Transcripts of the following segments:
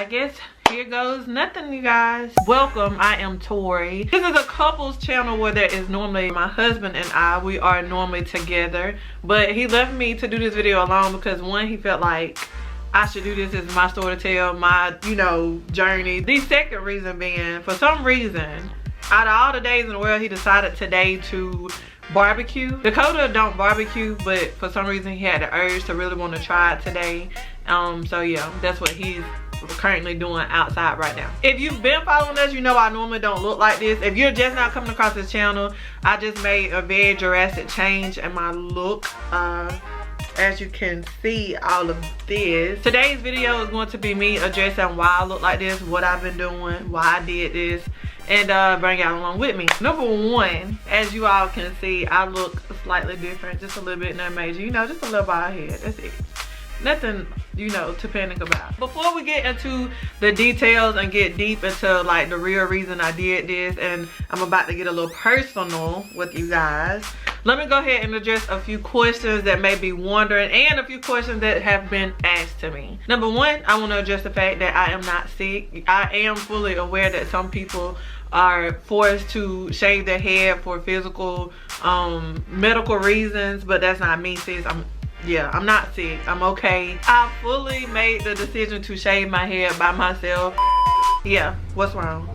I guess here goes nothing, you guys. Welcome, I am Tori. This is a couples channel where there is normally my husband and we are normally together, but he left me to do this video alone because one, he felt like I should do this as my story to tell, my, you know, journey. The second reason being, for some reason, out of all the days in the world, he decided today to barbecue. Dekota don't barbecue, but for some reason he had the urge to really want to try it today. So yeah, that's what he's currently doing outside right now. If you've been following us, you know I normally don't look like this. If you're just now coming across this channel, I just made a very drastic change in my look. As you can see, all of this. Today's video is going to be me addressing why I look like this, what I've been doing, why I did this, and bring y'all along with me. Number one, as you all can see, I look slightly different, just a little bit, not major, you know, just a little bald head, that's it. Nothing, you know, to panic about. Before we get into the details and get deep into like the real reason I did this, and I'm about to get a little personal with you guys, let me go ahead and address a few questions that may be wondering and a few questions that have been asked to me. Number one, I want to address the fact that I am not sick. I am fully aware that some people are forced to shave their head for physical, medical reasons, but that's not me, sis. I'm not sick. I'm okay. I fully made the decision to shave my head by myself. Yeah, what's wrong?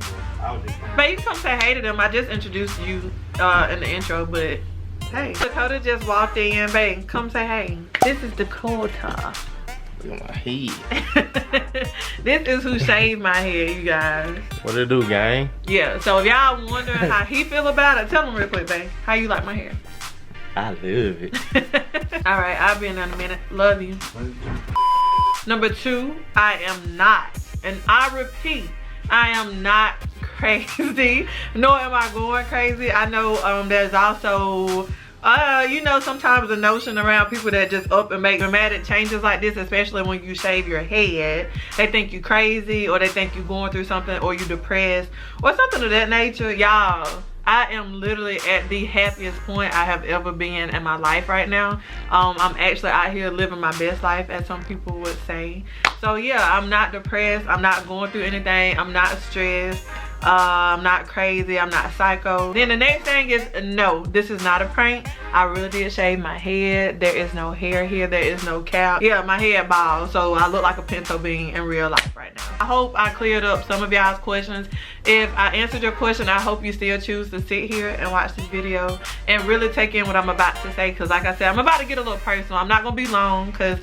But you can come say hey to them. I just introduced you in the intro, but hey. Dekota just walked in, babe. Come say hey. This is Dekota. Look at my head. This is who shaved my hair, you guys. What it do, gang? Yeah, so if y'all wondering how he feel about it, tell him real quick, babe. How you like my hair? I love it. All right, I'll be in a minute. Love you. Number two, I am not, and I repeat, I am not crazy, nor am I going crazy. I know there's also, you know, sometimes the notion around people that just up and make dramatic changes like this, especially when you shave your head, they think you crazy, or they think you going through something, or you depressed, or something of that nature. Y'all, I am literally at the happiest point I have ever been in my life right now. I'm actually out here living my best life, as some people would say. So yeah, I'm not depressed. I'm not going through anything. I'm not stressed. I'm not crazy. I'm not psycho. Then the next thing is, no, this is not a prank. I really did shave my head. There is no hair here. There is no cap. Yeah, my head bald, so I look like a pinto bean in real life right now. I hope I cleared up some of y'all's questions. If I answered your question, I hope you still choose to sit here and watch this video and really take in what I'm about to say, because like I said, I'm about to get a little personal. I'm not gonna be long, because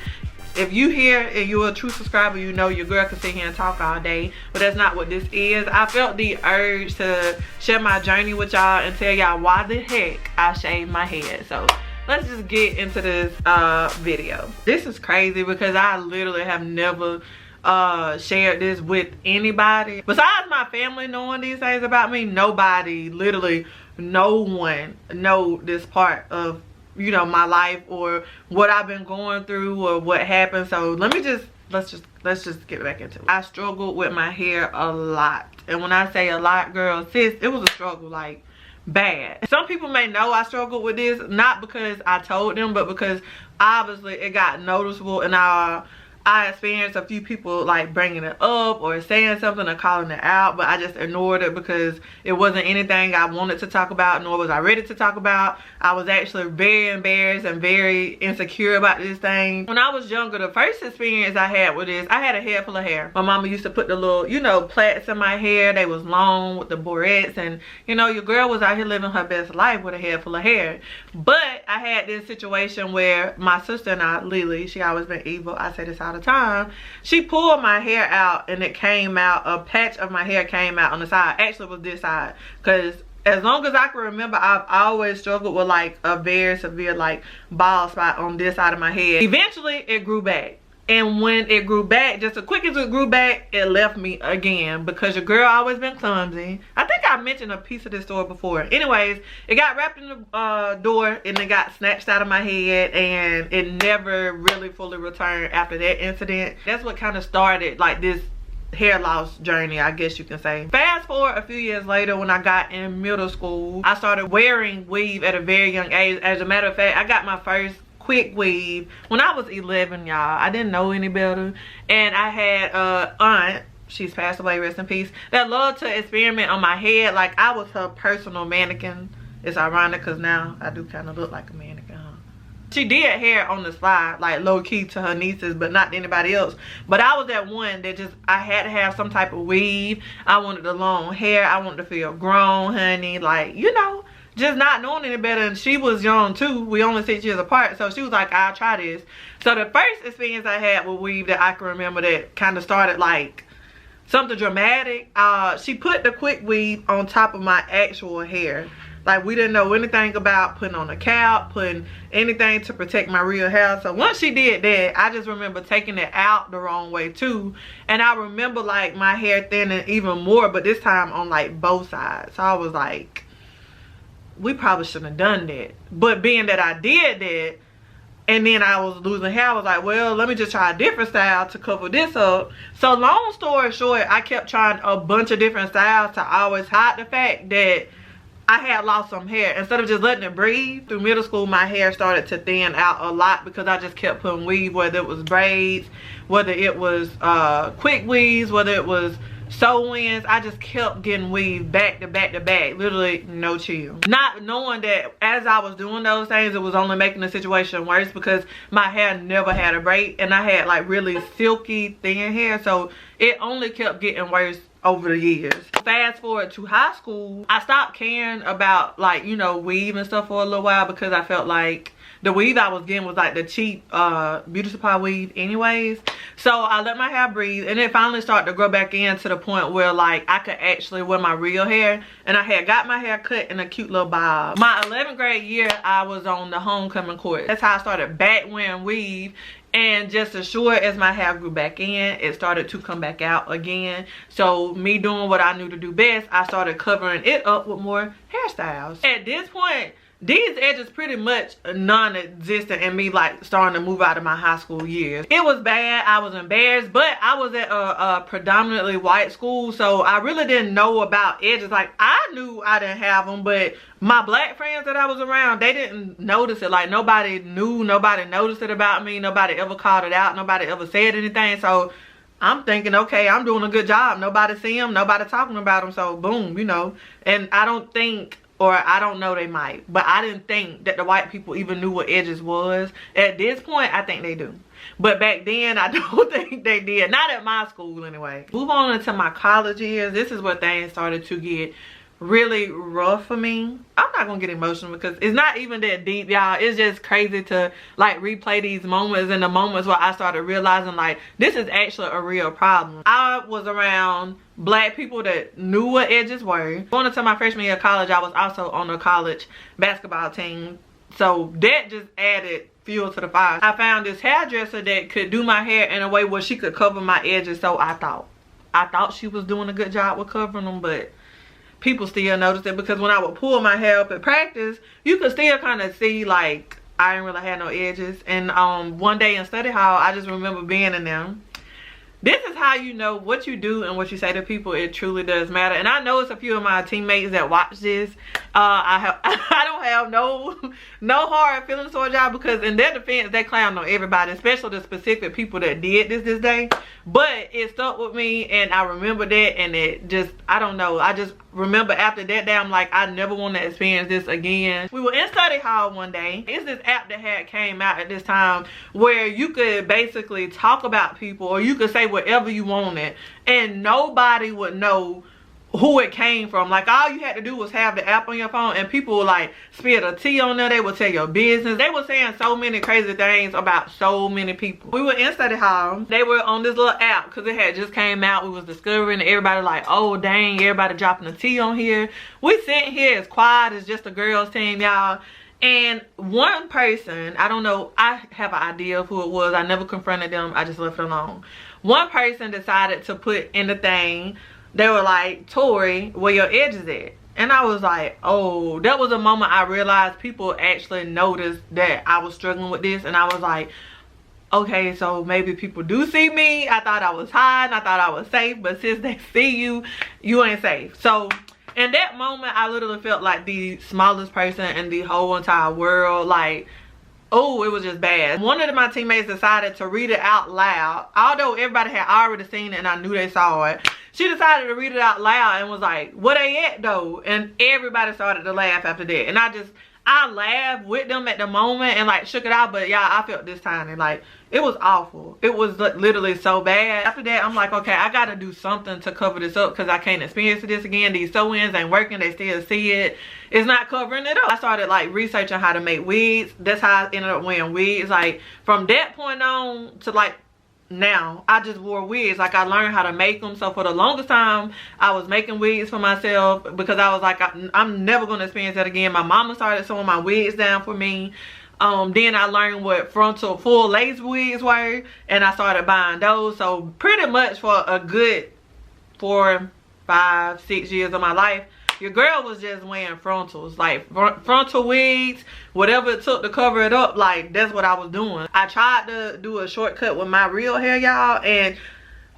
if you here and you're a true subscriber, you know your girl can sit here and talk all day, but that's not what this is. I felt the urge to share my journey with y'all and tell y'all why the heck I shaved my head. So let's just get into this video. This is crazy because I literally have never shared this with anybody besides my family knowing these things about me. Nobody, literally no one know this part of, you know, my life or what I've been going through or what happened. So let's just get back into it. I struggled with my hair a lot, and when I say a lot, girl, sis, it was a struggle, like bad. Some people may know I struggled with this, not because I told them, but because obviously it got noticeable, and I experienced a few people like bringing it up or saying something or calling it out, but I just ignored it because it wasn't anything I wanted to talk about, nor was I ready to talk about. I was actually very embarrassed and very insecure about this thing. When I was younger, the first experience I had with this, I had a head full of hair. My mama used to put the little, you know, plaits in my hair. They was long with the barrettes, and you know, your girl was out here living her best life with a head full of hair. But I had this situation where my sister and I, Lily, she always been evil, I say this all the time, she pulled my hair out and it came out, a patch of my hair came out on the side. Actually it was this side, because as long as I can remember, I've always struggled with like a very severe like bald spot on this side of my head. Eventually it grew back, and when it grew back, just as quick as it grew back, it left me again, because your girl always been clumsy. I think I mentioned a piece of this story before. Anyways, it got wrapped in the door and it got snatched out of my head, and it never really fully returned after that incident. That's what kind of started like this hair loss journey, I guess you can say. Fast forward a few years later, when I got in middle school, I started wearing weave at a very young age. As a matter of fact, I got my first quick weave when I was 11, y'all. I didn't know any better, and I had aunt she's passed away, rest in peace, that loved to experiment on my head. Like, I was her personal mannequin. It's ironic because now I do kind of look like a mannequin, huh? She did hair on the slide, like low-key to her nieces, but not to anybody else. But I was that one that just, I had to have some type of weave. I wanted the long hair. I wanted to feel grown, honey. Like, you know, just not knowing any better. And she was young too. We only 6 years apart. So she was like, I'll try this. So the first experience I had with weave that I can remember that kind of started like something dramatic, she put the quick weave on top of my actual hair. Like, we didn't know anything about putting on a cap, putting anything to protect my real hair. So once she did that, I just remember taking it out the wrong way too. And I remember like my hair thinning even more, but this time on like both sides. So I was like, we probably shouldn't have done that. But being that I did that, and then I was losing hair, I was like, well, let me just try a different style to cover this up. So long story short, I kept trying a bunch of different styles to always hide the fact that I had lost some hair. Instead of just letting it breathe, through middle school, my hair started to thin out a lot because I just kept putting weave, whether it was braids, whether it was quick weaves, whether it was sew-ins. I just kept getting weave back to back to back, literally no chill. Not knowing that as I was doing those things, it was only making the situation worse because my hair never had a braid and I had like really silky thin hair, so it only kept getting worse over the years. Fast forward to high school, I stopped caring about like, you know, weave and stuff for a little while because I felt like the weave I was getting was like the cheap beauty supply weave anyways. So I let my hair breathe and it finally started to grow back in to the point where like I could actually wear my real hair, and I had got my hair cut in a cute little bob. My 11th grade year, I was on the homecoming court. That's how I started back wearing weave. And just as sure as my hair grew back in, it started to come back out again. So me doing what I knew to do best, I started covering it up with more hairstyles. At this point, these edges pretty much non-existent in me like starting to move out of my high school years. It was bad, I was embarrassed, but I was at a predominantly white school, so I really didn't know about edges. Like, I knew I didn't have them, but my black friends that I was around, they didn't notice it. Like, nobody knew, nobody noticed it about me, nobody ever called it out, nobody ever said anything. So I'm thinking, okay, I'm doing a good job. Nobody see them, nobody talking about them, so boom, you know. And I don't think, or I don't know, they might, but I didn't think that the white people even knew what edges was. At this point, I think they do. But back then, I don't think they did. Not at my school, anyway. Move on into my college years. This is where things started to get really rough for me. I'm not gonna get emotional because it's not even that deep, y'all. It's just crazy to like replay these moments and the moments where I started realizing like this is actually a real problem. I was around black people that knew what edges were. Going into my freshman year of college, I was also on a college basketball team, so that just added fuel to the fire. I found this hairdresser that could do my hair in a way where she could cover my edges, so I thought she was doing a good job with covering them, but people still noticed it because when I would pull my hair up at practice, you could still kind of see like I didn't really have no edges. And one day in study hall, I just remember being in them. This is how you know what you do and what you say to people, it truly does matter. And I know it's a few of my teammates that watch this. I don't have no hard feelings towards y'all because in their defense, they clown on everybody, especially the specific people that did this day. But it stuck with me and I remember that, and it just, I don't know. I just remember after that day, I'm like, I never want to experience this again. We were in study hall one day. It's this app that had came out at this time where you could basically talk about people or you could say whatever you wanted and nobody would know who it came from. Like, all you had to do was have the app on your phone and people would like spill a tea on there. They would tell your business. They were saying so many crazy things about so many people. We were in study hall. They were on this little app because it had just came out. We was discovering and everybody like, oh dang, everybody dropping the tea on here. We sitting here as quiet as just a girls team, y'all. And one person, I don't know, I have an idea of who it was. I never confronted them. I just left it alone. One person decided to put in the thing, they were like, Tori, where your edges at? And I was like, oh, that was a moment I realized people actually noticed that I was struggling with this. And I was like, okay, so maybe people do see me. I thought I was hiding. I thought I was safe. But since they see you, you ain't safe. So in that moment, I literally felt like the smallest person in the whole entire world. Like, oh, it was just bad. One of my teammates decided to read it out loud. Although everybody had already seen it and I knew they saw it. She decided to read it out loud and was like, "What they at though?" And everybody started to laugh after that. And I laughed with them at the moment and like shook it out. But y'all, I felt this time and like, it was awful. It was literally so bad. After that, I'm like, okay, I gotta do something to cover this up because I can't experience this again. These sew-ins ain't working. They still see it. It's not covering it up. I started like researching how to make wigs. That's how I ended up wearing wigs. Like from that point on to like now, I just wore wigs. Like I learned how to make them. So for the longest time, I was making wigs for myself because I was like, I'm never gonna experience that again. My mama started sewing my wigs down for me. Then I learned what frontal full lace wigs were, and I started buying those. So pretty much for a good 4, 5, 6 years of my life, your girl was just wearing frontals, like frontal wigs, whatever it took to cover it up. Like that's what I was doing. I tried to do a shortcut with my real hair, y'all, and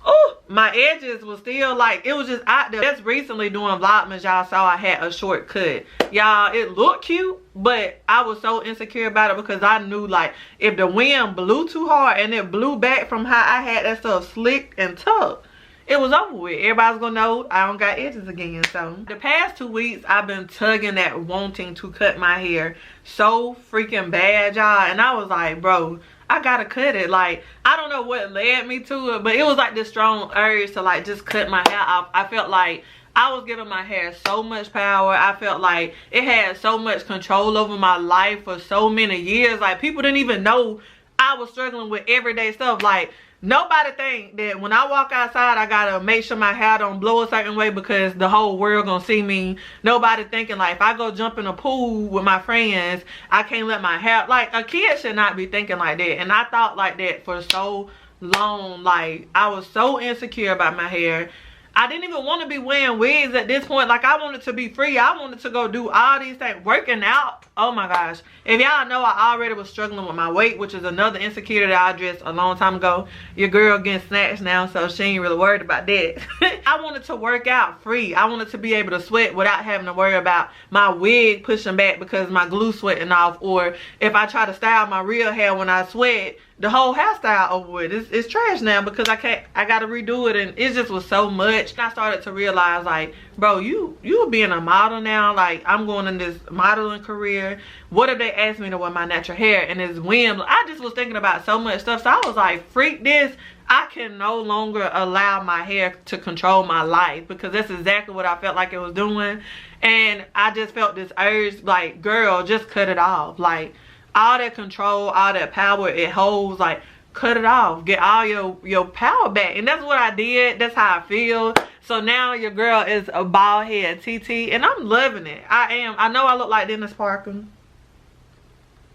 oh, my edges was still like, it was just out there. Just recently doing Vlogmas, y'all saw I had a shortcut. Y'all, it looked cute, but I was so insecure about it because I knew like if the wind blew too hard and it blew back from how I had that stuff slicked and tucked, it was over with. Everybody's gonna know I don't got edges again. So the past 2 weeks I've been tugging at wanting to cut my hair so freaking bad, y'all, and I was like, bro, I gotta cut it. Like I don't know what led me to it, but it was like this strong urge to like just cut my hair off. I felt like I was giving my hair so much power. I felt like it had so much control over my life for so many years. Like people didn't even know I was struggling with everyday stuff. Like nobody think that when I walk outside I gotta make sure my hair don't blow a certain way because the whole world gonna see me. Nobody thinking like if I go jump in a pool with my friends, I can't let my hair, like a kid should not be thinking like that. And I thought like that for so long. Like I was so insecure about my hair. I didn't even want to be wearing wigs at this point. Like I wanted to be free. I wanted to go do all these things. Working out, oh my gosh. If y'all know, I already was struggling with my weight, which is another insecurity that I addressed a long time ago. Your girl getting snatched now, so she ain't really worried about that. I wanted to work out free. I wanted to be able to sweat without having to worry about my wig pushing back because my glue sweating off, or if I try to style my real hair when I sweat, the whole hairstyle over with. It's trash now because I gotta redo it, and it just was so much. And I started to realize like, bro, you being a model now, like I'm going in this modeling career. What if they ask me to wear my natural hair and it's wind? I just was thinking about so much stuff. So I was like, freak this. I can no longer allow my hair to control my life because that's exactly what I felt like it was doing. And I just felt this urge like, girl, just cut it off. Like all that control, all that power it holds, like cut it off. Get all your power back. And that's what I did. That's how I feel. So now your girl is a bald head TT, and I'm loving it. I am. I know I look like Dennis Parker.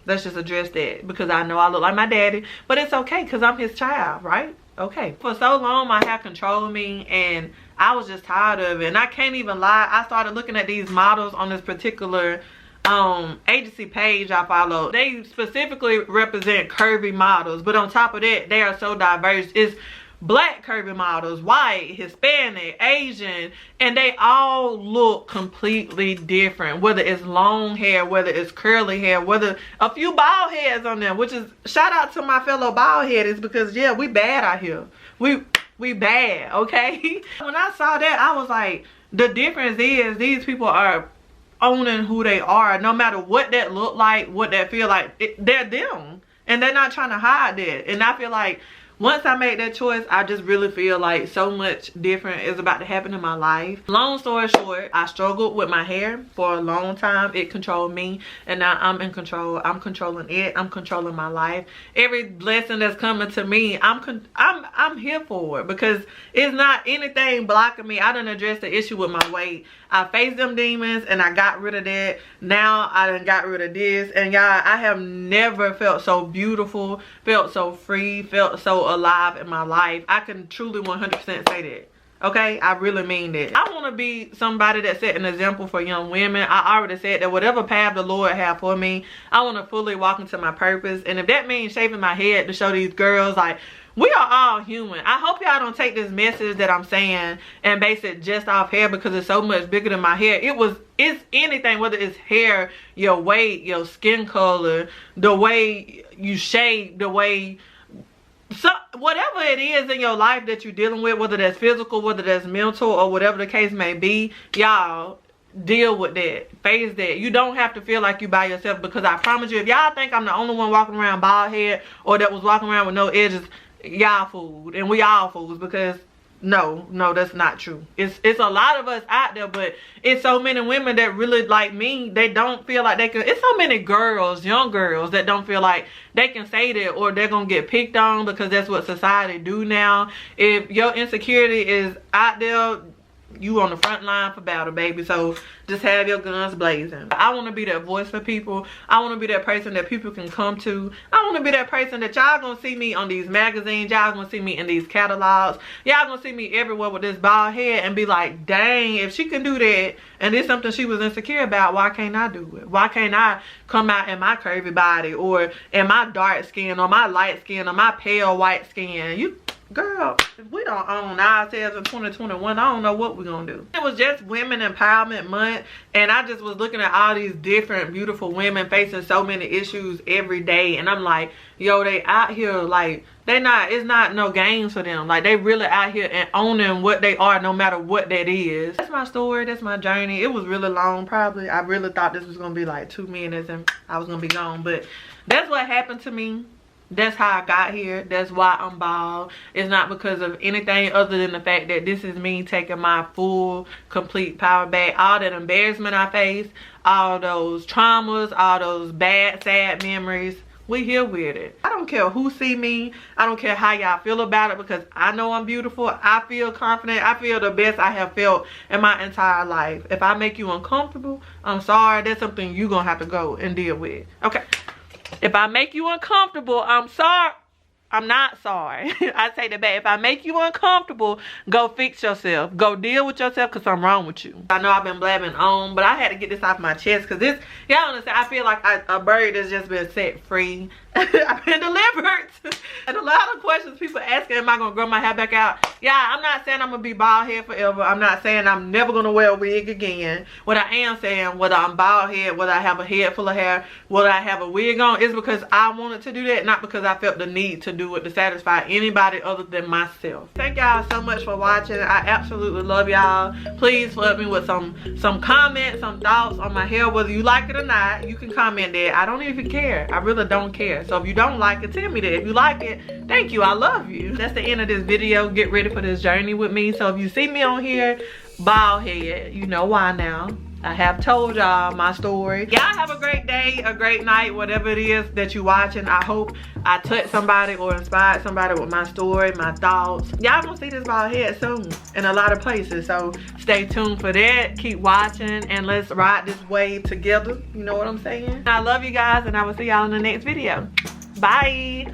Let's just address that because I know I look like my daddy, but it's okay because I'm his child, right? Okay. For so long my hair controlled me and I was just tired of it. And I can't even lie, I started looking at these models on this particular agency page I follow. They specifically represent curvy models, but on top of that they are so diverse. It's black curvy models, white, Hispanic, Asian, and they all look completely different, whether it's long hair, whether it's curly hair, whether a few bald heads on them, which is shout out to my fellow bald heads because yeah, we bad out here. We bad, okay? When I saw that, I was like, the difference is these people are owning who they are, no matter what that look like, what that feel like. They're them, and they're not trying to hide that. And I feel like once I made that choice, I just really feel like so much different is about to happen in my life. Long story short, I struggled with my hair for a long time. It controlled me, and now I'm in control. I'm controlling it. I'm controlling my life. Every blessing that's coming to me, I'm here for it because it's not anything blocking me. I done addressed the issue with my weight. I faced them demons and I got rid of that. Now I done got rid of this, and y'all, I have never felt so beautiful, felt so free, felt so alive in my life. I can truly 100% say that. Okay, I really mean that. I want to be somebody that set an example for young women. I already said that whatever path the Lord have for me, I want to fully walk into my purpose. And if that means shaving my head to show these girls like we are all human. I hope y'all don't take this message that I'm saying and base it just off hair, because it's so much bigger than my hair. It's anything, whether it's hair, your weight, your skin color, the way you shape, the way, so whatever it is in your life that you're dealing with, whether that's physical, whether that's mental, or whatever the case may be, y'all deal with that, face that. You don't have to feel like you by yourself, because I promise you, if y'all think I'm the only one walking around bald head or that was walking around with no edges, y'all fooled, and we all fools, because no, that's not true. It's a lot of us out there, but it's so many women that really, like me, they don't feel like they can. It's so many girls, young girls, that don't feel like they can say that, or they're gonna get picked on, because that's what society do now. If your insecurity is out there, you on the front line for battle, baby. So just have your guns blazing. I want to be that voice for people. I want to be that person that people can come to. I want to be that person that y'all gonna see me on these magazines. Y'all gonna see me in these catalogs. Y'all gonna see me everywhere with this bald head and be like, dang, if she can do that and it's something she was insecure about, why can't I do it? Why can't I come out in my curvy body, or in my dark skin, or my light skin, or my pale white skin? Girl, if we don't own ourselves in 2021, I don't know what we're gonna do. It was just Women Empowerment Month, and I just was looking at all these different beautiful women facing so many issues every day, and I'm like, yo, they out here, like, it's not no games for them. Like, they really out here and owning what they are, no matter what that is. That's my story, that's my journey. It was really long, probably. I really thought this was gonna be like 2 minutes and I was gonna be gone, but that's what happened to me. That's how I got here. That's why I'm bald. It's not because of anything other than the fact that this is me taking my full, complete power back. All that embarrassment I faced, all those traumas, all those bad, sad memories, we here with it. I don't care who see me. I don't care how y'all feel about it, because I know I'm beautiful. I feel confident. I feel the best I have felt in my entire life. If I make you uncomfortable, I'm sorry. That's something you're gonna have to go and deal with. Okay. If I make you uncomfortable, I'm sorry. I'm not sorry. I take that back. If I make you uncomfortable, go fix yourself. Go deal with yourself, because something wrong with you. I know I've been blabbing on, but I had to get this off my chest, because this, y'all understand, I feel like a bird has just been set free. I've been delivered. And a lot of questions people asking, am I going to grow my hair back out? Yeah, I'm not saying I'm going to be bald head forever. I'm not saying I'm never going to wear a wig again. What I am saying, whether I'm bald head, whether I have a head full of hair, whether I have a wig on, is because I wanted to do that, not because I felt the need to do it to satisfy anybody other than myself. Thank y'all so much for watching. I absolutely love y'all. Please flood me with some comments, some thoughts on my hair, whether you like it or not. You can comment there. I don't even care. I really don't care. So if you don't like it, tell me that. If you like it, thank you. I love you. That's the end of this video. Get ready for this journey with me. So if you see me on here bald head, you know why now. I have told y'all my story. Y'all have a great day, a great night, whatever it is that you're watching. I hope I touched somebody or inspired somebody with my story, my thoughts. Y'all gonna see this bald head soon in a lot of places, so stay tuned for that. Keep watching, and let's ride this wave together. You know what I'm saying? I love you guys, and I will see y'all in the next video. Bye.